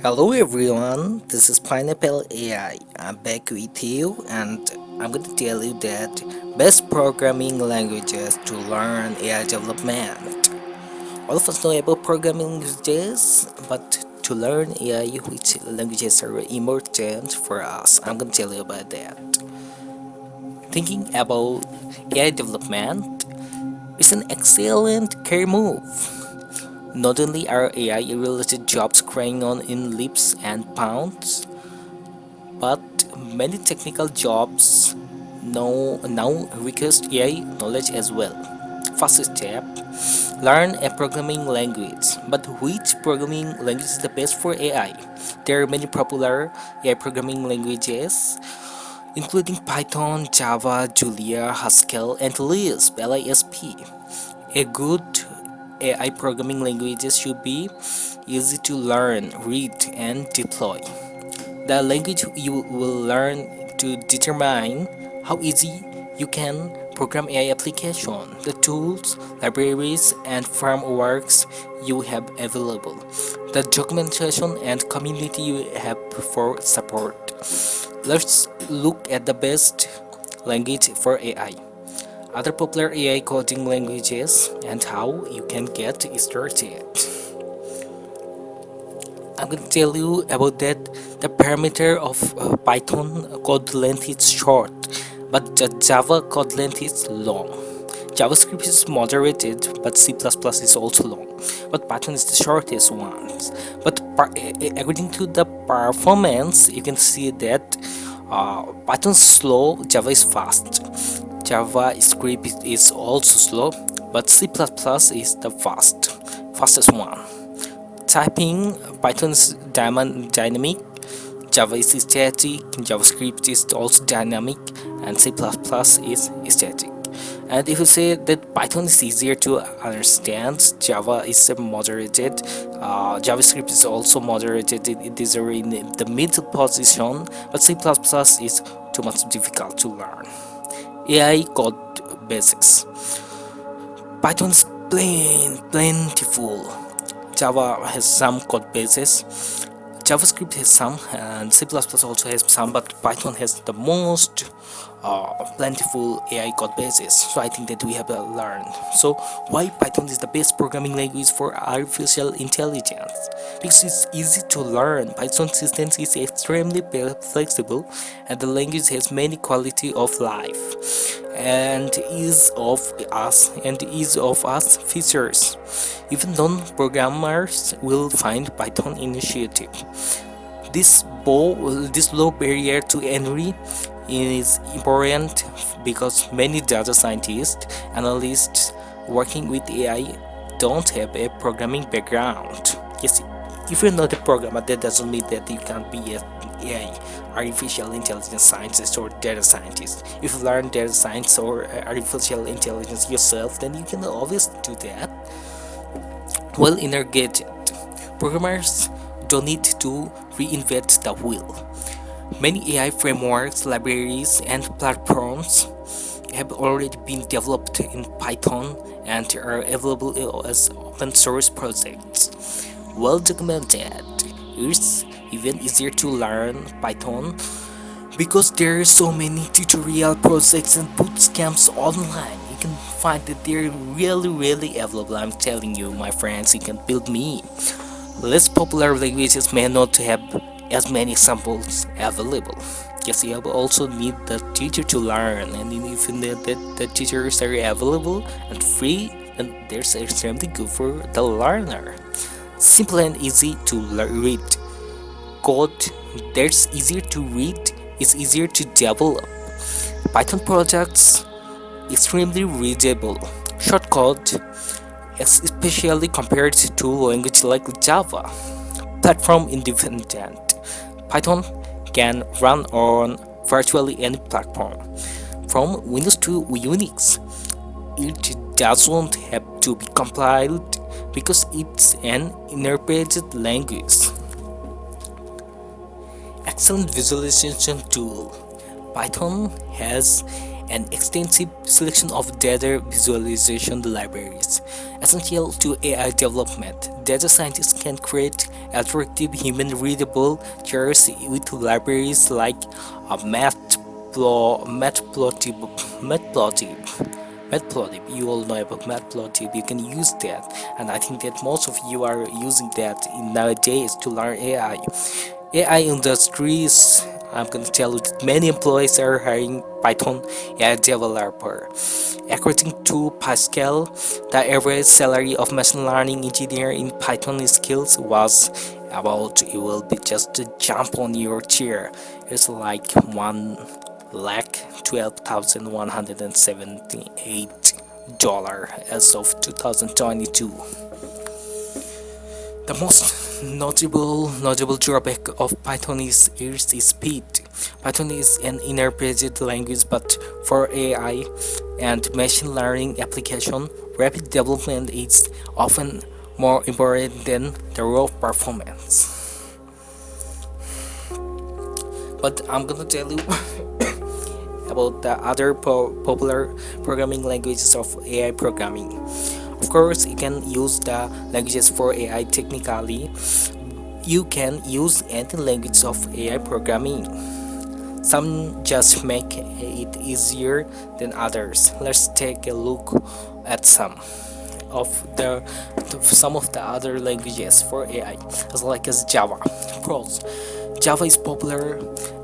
Hello everyone, this is Pineapple AI. I'm back with you and I'm going to tell you that best programming languages to learn AI development. All of us know about programming languages, but to learn AI, which languages are important for us? I'm going to tell you about that. Thinking about AI development is an excellent career move. Not only are AI related jobs crying on in leaps and pounds, but many technical jobs now require AI knowledge as well. First step, learn a programming language. But which programming language is the best for AI? There are many popular AI programming languages, including Python, Java, Julia, Haskell, and Lisp. A good AI programming languages should be easy to learn, read, and deploy. The language you will learn to determine how easy you can program AI application, the tools, libraries, and frameworks you have available, the documentation and community you have for support. Let's look at the best language for AI, other popular AI coding languages, and how you can get started. I'm going to tell you about that. The parameter of Python code length is short, but the Java code length is long. JavaScript is moderated, but C++ is also long. But Python is the shortest one. But according to the performance, you can see that Python is slow, Java is fast. JavaScript is also slow, but C++ is the fastest one. Typing, Python is dynamic, Java is static, JavaScript is also dynamic, and C++ is static. And if you say that Python is easier to understand, Java is moderated, JavaScript is also moderated, it is in the middle position, but C++ is too much difficult to learn. AI code basics. Python is plentiful. Java has some code bases. JavaScript has some, and C++ also has some, but Python has the most plentiful AI code bases. So I think that we have to learn. So why Python is the best programming language for artificial intelligence? Because it's easy to learn. Python systems is extremely flexible, and the language has many quality of life and ease of us features. Even non-programmers will find Python initiative. This low barrier to entry is important because many data scientists, analysts working with AI don't have a programming background. Yes, if you're not a programmer, that doesn't mean that you can't be a AI, artificial intelligence scientist or data scientist. If you learn data science or artificial intelligence yourself, then you can always do that. Well, in our gadget, programmers don't need to reinvent the wheel. Many AI frameworks, libraries, and platforms have already been developed in Python and are available as open source projects. Well documented, it's even easier to learn Python because there are so many tutorial projects and boot camps online. You can find that they're really available. I'm telling you, my friends, you can build me. Less popular languages may not have as many examples available. Yes, you also need the teacher to learn, and if you know that the teachers are available and free, then there's extremely good for the learner. Simple and easy to read. Code that's easier to read is easier to develop. Python projects extremely readable. Short code, especially compared to language like Java. Platform independent. Python can run on virtually any platform, from Windows to Unix. It doesn't have to be compiled because it's an interpreted language. Excellent visualization tool. Python has an extensive selection of data visualization libraries. Essential to AI development, data scientists can create attractive human-readable charts with libraries like Matplotlib. You all know about Matplotlib. You can use that, and I think that most of you are using that in nowadays to learn AI. AI industries, I'm going to tell you that many employees are hiring Python AI developer. According to Pascal, the average salary of machine learning engineer in Python skills was about, it will be just to jump on your chair. It's like 1,12,178 as of 2022. The most notable drawback of Python is its speed. Python is an interpreted language, but for AI and machine learning application, rapid development is often more important than the raw performance. But I'm gonna tell you about the other popular programming languages of AI programming. Of course, you can use the languages for AI technically. You can use any language of AI programming. Some just make it easier than others. Let's take a look at of the other languages for AI, as Java. Pros. Java is popular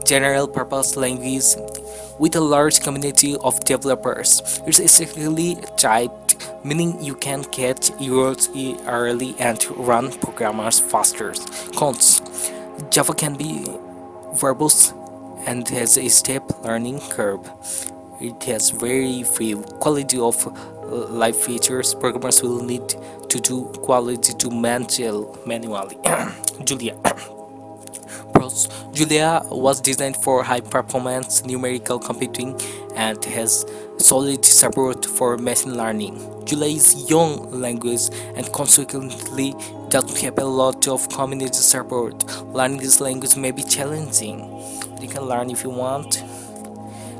general purpose language with a large community of developers. It's essentially typed, meaning you can catch errors early and run programs faster. Cons. Java can be verbose and has a step learning curve. It has very few quality of life features. Programmers will need to do quality to manually. Julia. Pros. Julia was designed for high performance numerical computing and has solid support for machine learning. Julia is young language and consequently doesn't have a lot of community support. Learning this language may be challenging. You can learn if you want.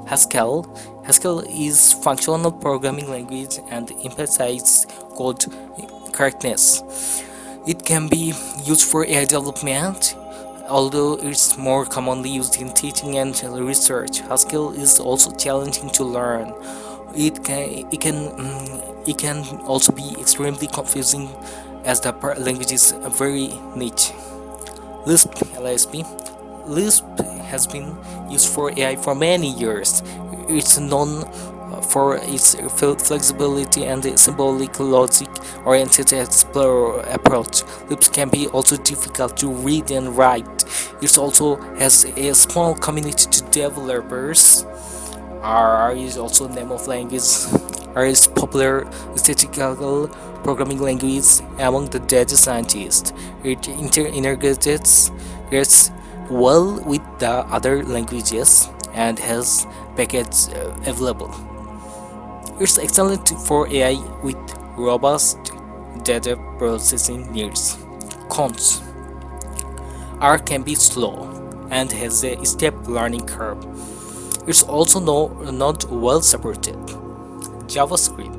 Haskell. Haskell is functional programming language and emphasizes code correctness. It can be used for AI development, although it's more commonly used in teaching and research. Haskell is also challenging to learn. It can also be extremely confusing as the language is very niche. Lisp. Lisp has been used for AI for many years. It's known for its flexibility and symbolic logic oriented explorer approach. Lisp can be also difficult to read and write. It also has a small community to developers. R is also name of language. R is popular statistical programming language among the data scientists. It integrates well with the other languages and has packages available. It's excellent for AI with robust data processing needs. Cons. R can be slow and has a steep learning curve. It's also not well supported. JavaScript.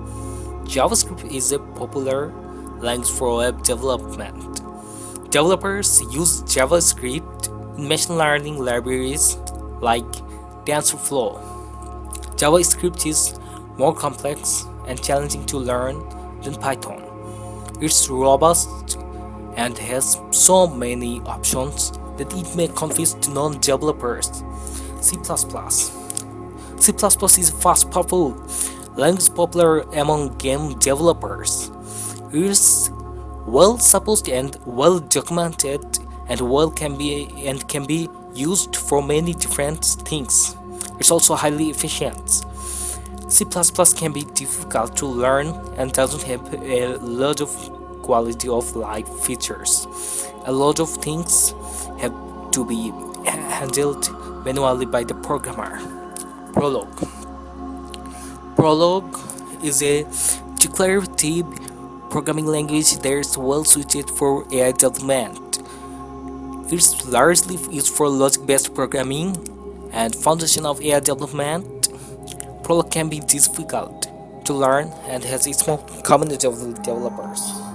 JavaScript is a popular language for web development. Developers use JavaScript in machine learning libraries like TensorFlow. JavaScript is more complex and challenging to learn than Python. It's robust and has so many options that it may confuse non-developers. C++. C++ is fast powerful language popular among game developers. It's well supported and well documented and can be used for many different things. It's also highly efficient. C++ can be difficult to learn and doesn't have a lot of quality of life features. A lot of things have to be handled manually by the programmer. Prolog. Prolog is a declarative programming language that is well suited for AI development. It's largely used for logic-based programming and foundation of AI development. Prolog can be difficult to learn and has its own community of developers.